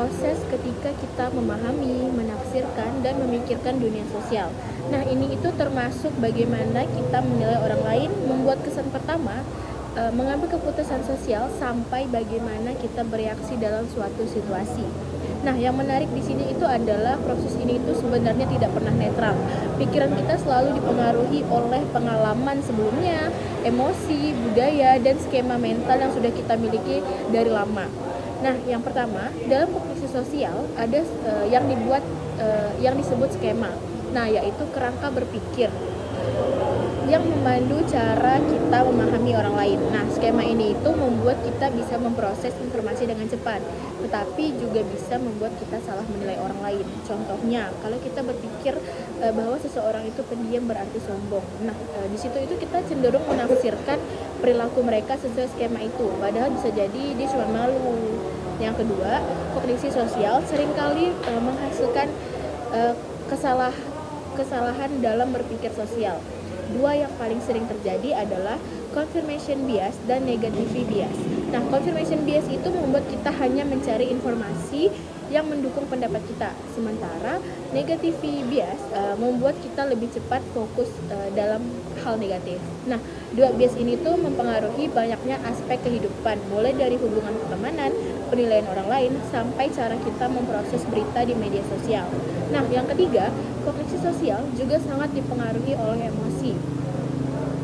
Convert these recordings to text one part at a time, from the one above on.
proses ketika kita memahami, menafsirkan, dan memikirkan dunia sosial. Nah, ini itu termasuk bagaimana kita menilai orang lain, membuat kesan pertama, mengambil keputusan sosial, sampai bagaimana kita bereaksi dalam suatu situasi. Nah, yang menarik di sini itu adalah proses ini itu sebenarnya tidak pernah netral. Pikiran kita selalu dipengaruhi oleh pengalaman sebelumnya, emosi, budaya, dan skema mental yang sudah kita miliki dari lama. Nah, yang pertama, dalam kognisi sosial ada yang disebut skema. Nah, yaitu kerangka berpikir yang memandu cara kita memahami orang lain. Nah, skema ini itu membuat kita bisa memproses informasi dengan cepat, tetapi juga bisa membuat kita salah menilai orang lain. Contohnya, kalau kita berpikir bahwa seseorang itu pendiam berarti sombong. Nah, di situ itu kita cenderung menafsirkan perilaku mereka sesuai skema itu, padahal bisa jadi dia cuma malu. Yang kedua, kognisi sosial seringkali menghasilkan uh, kesalahan dalam berpikir sosial. Dua yang paling sering terjadi adalah confirmation bias dan negativity bias. Nah, confirmation bias itu membuat kita hanya mencari informasi yang mendukung pendapat kita, sementara negativity bias membuat kita lebih cepat fokus dalam hal negatif. Nah, dua bias ini tuh mempengaruhi banyaknya aspek kehidupan, mulai dari hubungan pertemanan, penilaian orang lain, sampai cara kita memproses berita di media sosial. Nah, yang ketiga, kognisi sosial juga sangat dipengaruhi oleh emosi.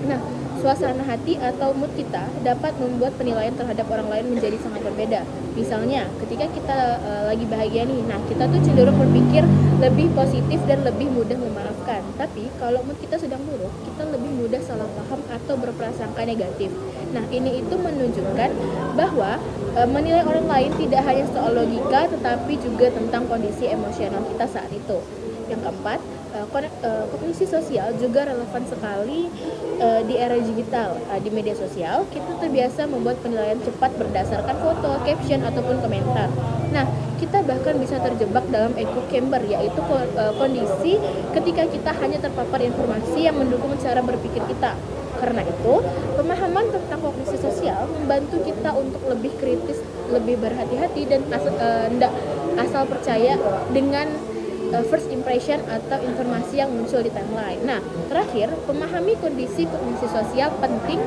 Nah, suasana hati atau mood kita dapat membuat penilaian terhadap orang lain menjadi sangat berbeda. Misalnya, ketika kita lagi bahagia nih, nah kita tuh cenderung berpikir lebih positif dan lebih mudah memaafkan. Tapi kalau mood kita sedang buruk, kita lebih mudah salah paham atau berprasangka negatif. Nah, ini itu menunjukkan bahwa menilai orang lain tidak hanya soal logika, tetapi juga tentang kondisi emosional kita saat itu. Yang keempat, kognisi sosial juga relevan sekali di era digital. Di media sosial, kita terbiasa membuat penilaian cepat berdasarkan foto, caption, ataupun komentar. Nah, kita bahkan bisa terjebak dalam echo chamber, yaitu kondisi ketika kita hanya terpapar informasi yang mendukung cara berpikir kita. Karena itu, pemahaman tentang kognisi sosial membantu kita untuk lebih kritis, lebih berhati-hati, dan tidak asal percaya dengan first impression atau informasi yang muncul di timeline. Nah, terakhir, memahami kondisi kognisi sosial penting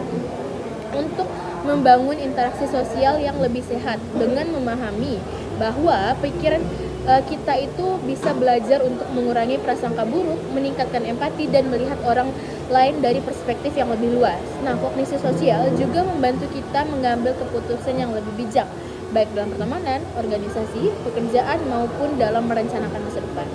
untuk membangun interaksi sosial yang lebih sehat. Dengan memahami bahwa pikiran kita itu bisa belajar untuk mengurangi prasangka buruk, meningkatkan empati, dan melihat orang lain dari perspektif yang lebih luas. Nah, kognisi sosial juga membantu kita mengambil keputusan yang lebih bijak, baik dalam pertemanan, organisasi, pekerjaan, maupun dalam merencanakan masa depan.